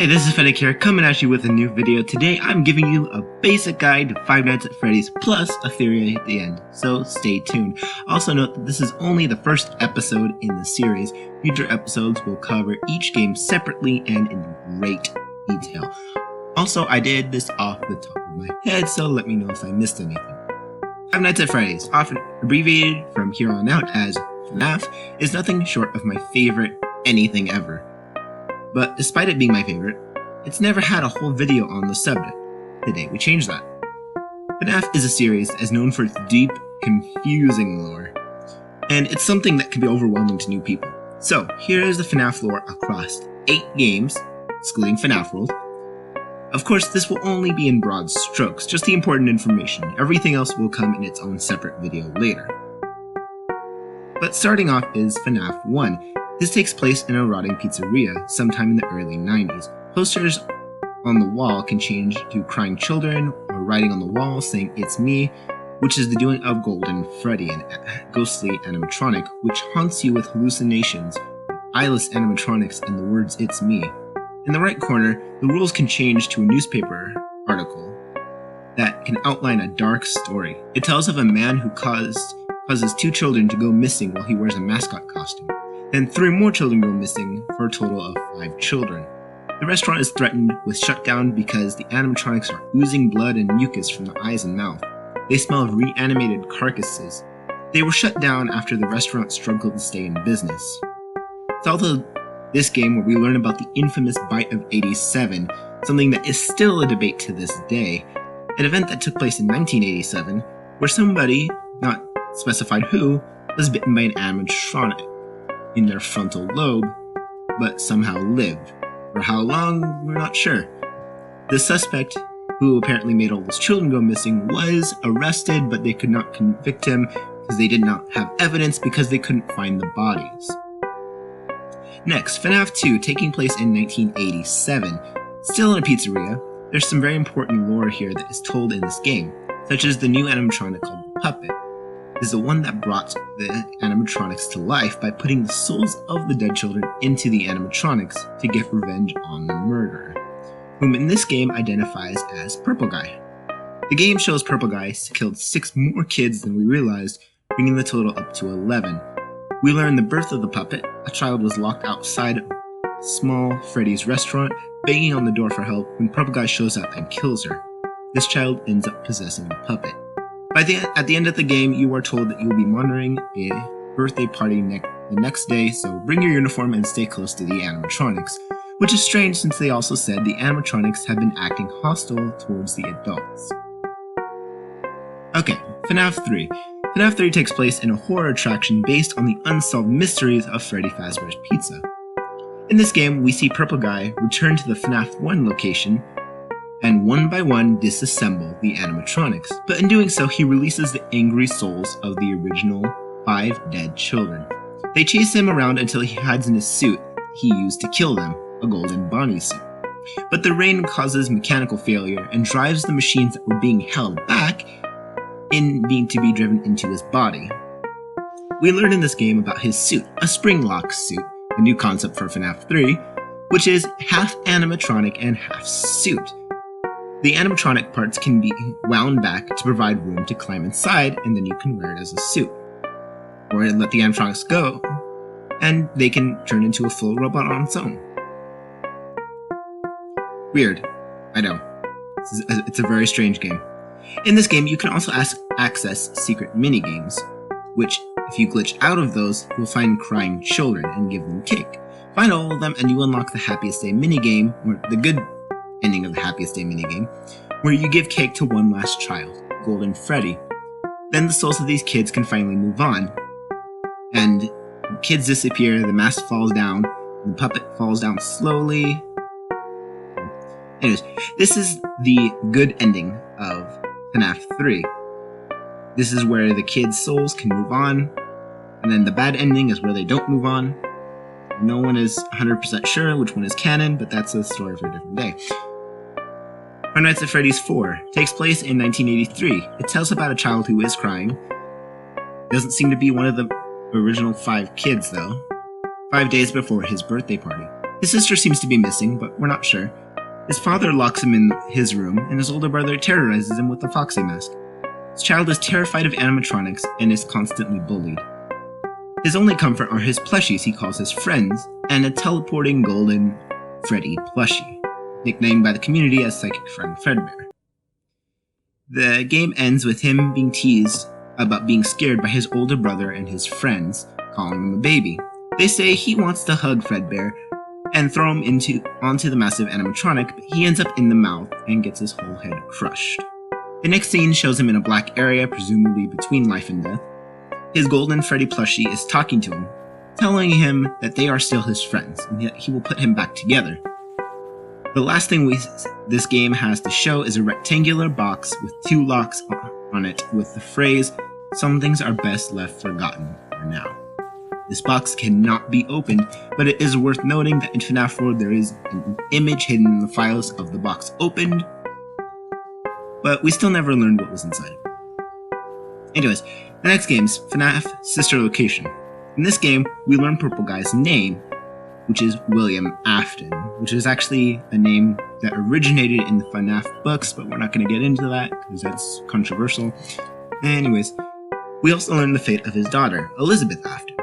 Hey, this is Fennec here, coming at you with a new video. Today, I'm giving you a basic guide to Five Nights at Freddy's, plus a theory at the end, so stay tuned. Also note that this is only the first episode in the series. Future episodes will cover each game separately and in great detail. Also, I did this off the top of my head, so let me know if I missed anything. Five Nights at Freddy's, often abbreviated from here on out as FNaF, is nothing short of my favorite anything ever. But despite it being my favorite, it's never had a whole video on the subject. Today we change that. FNaF is a series that is known for its deep, confusing lore, and it's something that can be overwhelming to new people. So here is the FNaF lore across 8 games, excluding FNaF World. Of course, this will only be in broad strokes, just the important information. Everything else will come in its own separate video later. But starting off is FNaF 1. This takes place in a rotting pizzeria sometime in the early 90s. Posters on the wall can change to crying children or writing on the wall saying "It's me," which is the doing of Golden Freddy, an ghostly animatronic which haunts you with hallucinations, eyeless animatronics, and the words "It's me." In the right corner, the rules can change to a newspaper article that can outline a dark story. It tells of a man who causes 2 children to go missing while he wears a mascot costume. Then 3 more children go missing, for a total of 5 children. The restaurant is threatened with shutdown because the animatronics are oozing blood and mucus from the eyes and mouth. They smell of reanimated carcasses. They were shut down after the restaurant struggled to stay in business. It's also this game where we learn about the infamous Bite of 87, something that is still a debate to this day. An event that took place in 1987, where somebody, not specified who, was bitten by an animatronic in their frontal lobe, but somehow lived. For how long, we're not sure. The suspect, who apparently made all those children go missing, was arrested, but they could not convict him because they did not have evidence because they couldn't find the bodies. Next, FNaF 2, taking place in 1987. Still in a pizzeria, there's some very important lore here that is told in this game, such as the new animatronic called the Puppet is the one that brought the animatronics to life by putting the souls of the dead children into the animatronics to get revenge on the murderer, whom in this game identifies as Purple Guy. The game shows Purple Guy killed 6 more kids than we realized, bringing the total up to 11. We learn the birth of the puppet. A child was locked outside small Freddy's restaurant, banging on the door for help when Purple Guy shows up and kills her. This child ends up possessing the puppet. At the end of the game, you are told that you will be monitoring a birthday party the next day, so bring your uniform and stay close to the animatronics, which is strange since they also said the animatronics have been acting hostile towards the adults. Okay, FNaF 3. FNaF 3 takes place in a horror attraction based on the unsolved mysteries of Freddy Fazbear's Pizza. In this game, we see Purple Guy return to the FNaF 1 location and one by one disassemble the animatronics, but in doing so he releases the angry souls of the original 5 dead children. They chase him around until he hides in his suit he used to kill them, a golden Bonnie suit. But the rain causes mechanical failure and drives the machines that were being held back to be driven into his body. We learn in this game about his suit, a spring lock suit, a new concept for FNaF 3, which is half animatronic and half suit. The animatronic parts can be wound back to provide room to climb inside, and then you can wear it as a suit. Or let the animatronics go, and they can turn into a full robot on its own. Weird, I know. It's a very strange game. In this game, you can also access secret minigames, which, if you glitch out of those, you'll find crying children and give them cake. Find all of them and you unlock the Happiest Day minigame, or the good ending of the Happiest Day minigame, where you give cake to one last child, Golden Freddy. Then the souls of these kids can finally move on, and the kids disappear, the mask falls down, the puppet falls down slowly. Anyways, this is the good ending of FNaF 3. This is where the kids' souls can move on, and then the bad ending is where they don't move on. No one is 100% sure which one is canon, but that's a story for a different day. Five Nights at Freddy's 4 takes place in 1983. It tells about a child who is crying. It doesn't seem to be one of the original 5 kids, though. 5 days before his birthday party. His sister seems to be missing, but we're not sure. His father locks him in his room, and his older brother terrorizes him with the Foxy mask. His child is terrified of animatronics and is constantly bullied. His only comfort are his plushies he calls his friends, and a teleporting golden Freddy plushie, nicknamed by the community as Psychic Friend Fredbear. The game ends with him being teased about being scared by his older brother and his friends, calling him a baby. They say he wants to hug Fredbear and throw him onto the massive animatronic, but he ends up in the mouth and gets his whole head crushed. The next scene shows him in a black area, presumably between life and death. His golden Freddy plushie is talking to him, telling him that they are still his friends, and that he will put him back together. The last thing this game has to show is a rectangular box with 2 locks on it with the phrase, "Some things are best left forgotten for now." This box cannot be opened, but it is worth noting that in FNaF 4 there is an image hidden in the files of the box opened, but we still never learned what was inside. Anyways, the next game is FNaF Sister Location. In this game, we learn Purple Guy's name, which is William Afton, which is actually a name that originated in the FNaF books, but we're not going to get into that because that's controversial. Anyways, we also learn the fate of his daughter, Elizabeth Afton,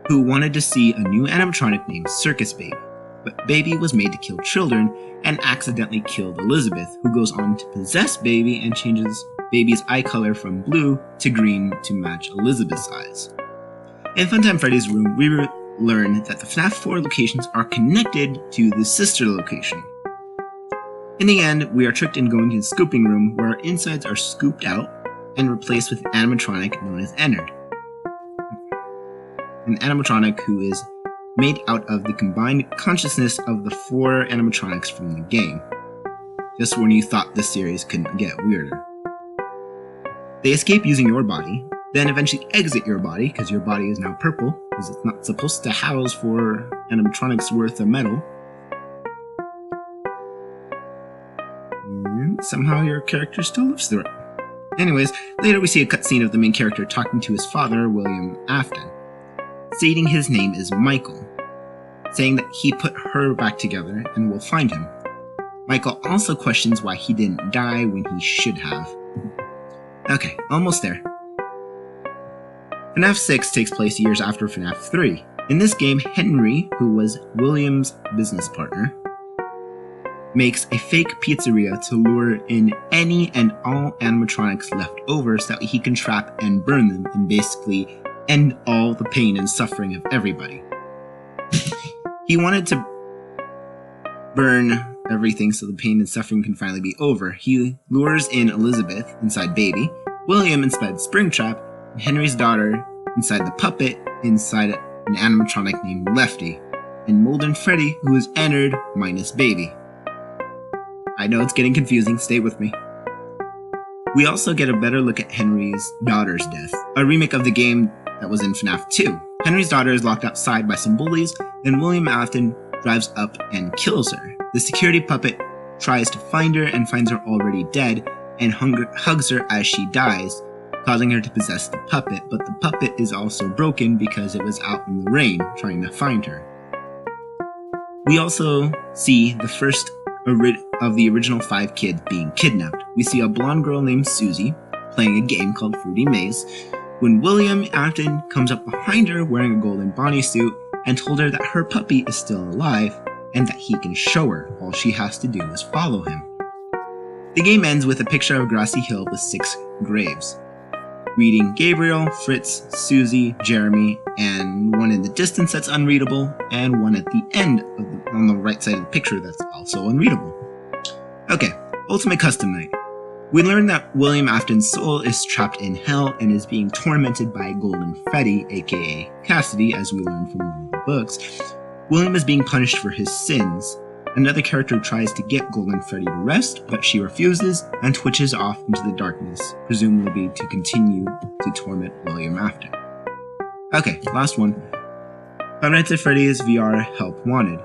who wanted to see a new animatronic named Circus Baby, but Baby was made to kill children and accidentally killed Elizabeth, who goes on to possess Baby and changes Baby's eye color from blue to green to match Elizabeth's eyes. In Funtime Freddy's room, we learn that the FNaF 4 locations are connected to the sister location. In the end, we are tricked in going to the scooping room, where our insides are scooped out and replaced with an animatronic known as Ennard. An animatronic who is made out of the combined consciousness of the 4 animatronics from the game. Just when you thought this series couldn't get weirder. They escape using your body, then eventually exit your body, because your body is now purple, because it's not supposed to house 4 animatronics worth of metal. And somehow your character still lives through it. Anyways, later we see a cutscene of the main character talking to his father, William Afton, stating his name is Michael, saying that he put her back together and will find him. Michael also questions why he didn't die when he should have. Okay, almost there. FNaF 6 takes place years after FNaF 3. In this game, Henry, who was William's business partner, makes a fake pizzeria to lure in any and all animatronics left over so that he can trap and burn them and basically end all the pain and suffering of everybody. He wanted to burn everything so the pain and suffering can finally be over. He lures in Elizabeth inside Baby, William inside Springtrap, and Henry's daughter inside the puppet inside an animatronic named Lefty, and Molten Freddy, who is Ennard minus Baby. I know it's getting confusing, stay with me. We also get a better look at Henry's daughter's death, a remake of the game that was in FNaF 2. Henry's daughter is locked outside by some bullies, and William Afton drives up and kills her. The security puppet tries to find her and finds her already dead, and hugs her as she dies, causing her to possess the puppet, but the puppet is also broken because it was out in the rain trying to find her. We also see the first of the original 5 kids being kidnapped. We see a blonde girl named Susie playing a game called Fruity Maze, when William Afton comes up behind her wearing a golden Bonnie suit and told her that her puppy is still alive and that he can show her. All she has to do is follow him. The game ends with a picture of a grassy hill with 6 graves, reading Gabriel, Fritz, Susie, Jeremy, and one in the distance that's unreadable, and one at the end on the right side of the picture that's also unreadable. Okay, Ultimate Custom Night. We learn that William Afton's soul is trapped in hell and is being tormented by Golden Freddy, aka Cassidy, as we learn from one of the books. William is being punished for his sins. Another character tries to get Golden Freddy to rest, but she refuses and twitches off into the darkness, presumably to continue to torment William Afton. Okay, last one. Five Nights at Freddy's VR Help Wanted.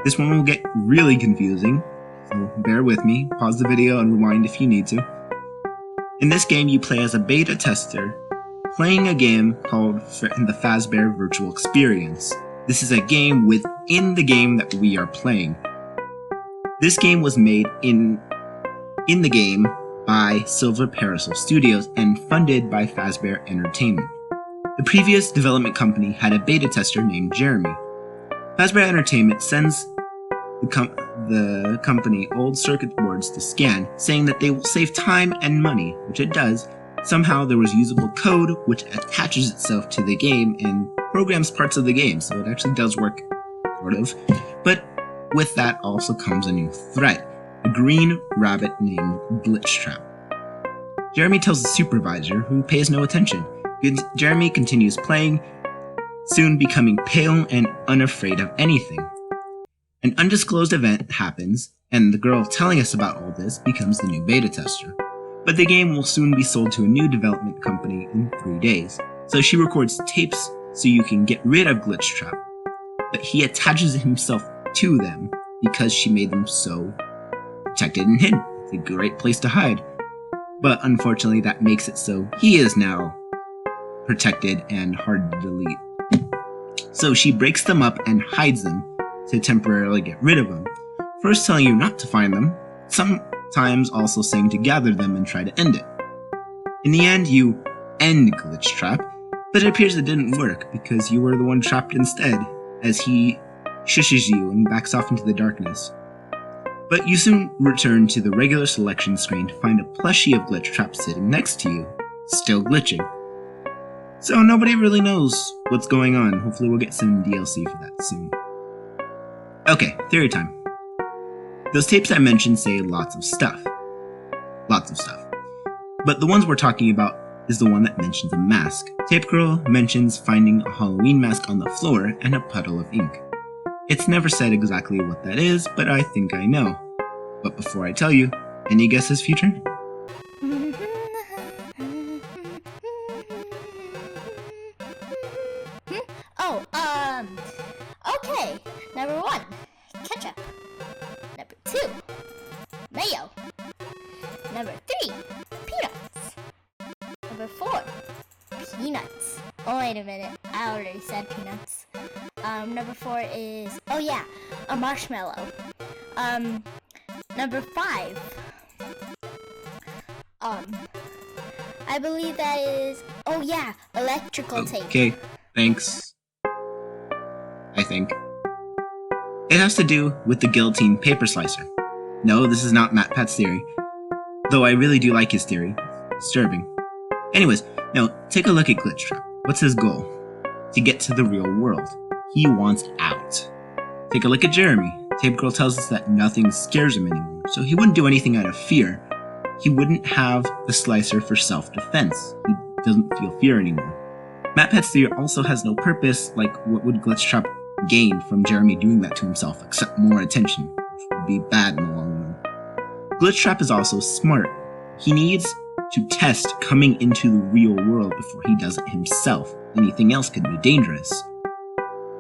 This one will get really confusing, so bear with me, pause the video and rewind if you need to. In this game, you play as a beta tester, playing a game called the Fazbear Virtual Experience. This is a game within the game that we are playing. This game was made in the game by Silver Parasol Studios and funded by Fazbear Entertainment. The previous development company had a beta tester named Jeremy. Fazbear Entertainment sends the company old circuit boards to scan, saying that they will save time and money, which it does. Somehow there was usable code which attaches itself to the game and programs parts of the game, so it actually does work, sort of. But with that also comes a new threat, a green rabbit named Glitchtrap. Jeremy tells the supervisor, who pays no attention. Jeremy continues playing, soon becoming pale and unafraid of anything. An undisclosed event happens, and the girl telling us about all this becomes the new beta tester. But the game will soon be sold to a new development company in 3 days, so she records tapes so you can get rid of Glitchtrap. But he attaches himself to them because she made them so protected and hidden. It's a great place to hide. But unfortunately that makes it so he is now protected and hard to delete. So she breaks them up and hides them to temporarily get rid of them. First telling you not to find them, sometimes also saying to gather them and try to end it. In the end, you end Glitchtrap, but it appears it didn't work because you were the one trapped instead, as he shushes you and backs off into the darkness. But you soon return to the regular selection screen to find a plushie of Glitchtrap sitting next to you, still glitching. So nobody really knows what's going on. Hopefully we'll get some DLC for that soon. Okay, theory time. Those tapes I mentioned say lots of stuff. Lots of stuff. But the ones we're talking about is the one that mentions a mask. Tape Girl mentions finding a Halloween mask on the floor and a puddle of ink. It's never said exactly what that is, but I think I know. But before I tell you, any guesses, Future? Okay. Number 1, ketchup. Number 2, mayo. Number 3, peanuts. Number 4, peanuts. Oh, wait a minute. I already said peanuts. Number 4 is, oh yeah, a marshmallow. Number 5, I believe that is, oh yeah, electrical tape. Okay, thanks. I think. It has to do with the guillotine paper slicer. No, this is not MatPat's theory, though I really do like his theory. It's disturbing. Anyways, now take a look at Glitchtrap. What's his goal? To get to the real world. He wants out. Take a look at Jeremy. Tape Girl tells us that nothing scares him anymore, so he wouldn't do anything out of fear. He wouldn't have the slicer for self-defense. He doesn't feel fear anymore. MatPat's theory also has no purpose, like what would Glitchtrap gain from Jeremy doing that to himself, except more attention, which would be bad in the long run. Glitchtrap is also smart. He needs to test coming into the real world before he does it himself. Anything else could be dangerous.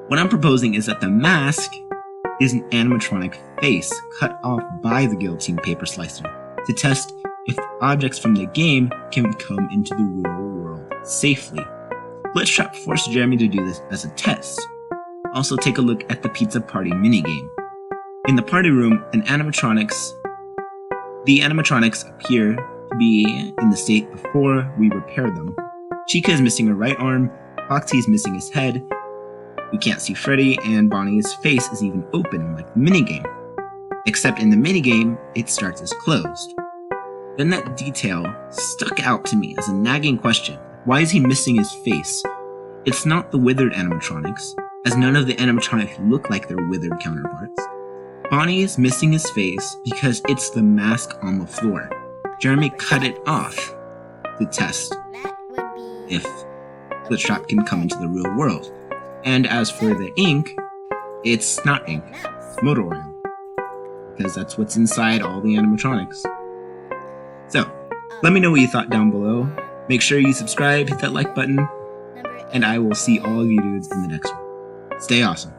What I'm proposing is that the mask is an animatronic face cut off by the guillotine paper slicer to test if objects from the game can come into the real world safely. Glitchtrap forced Jeremy to do this as a test. Also take a look at the pizza party minigame. In the party room, the animatronics appear to be in the state before we repair them. Chica is missing her right arm, Foxy is missing his head, we can't see Freddy, and Bonnie's face is even open like the minigame. Except in the minigame, it starts as closed. Then that detail stuck out to me as a nagging question. Why is he missing his face? It's not the withered animatronics, as none of the animatronics look like their withered counterparts. Bonnie is missing his face because it's the mask on the floor. Jeremy cut it off to test if Glitchtrap can come into the real world. And as for the ink, it's not ink, it's motor oil, because that's what's inside all the animatronics. So, let me know what you thought down below. Make sure you subscribe, hit that like button, and I will see all of you dudes in the next one. Stay awesome.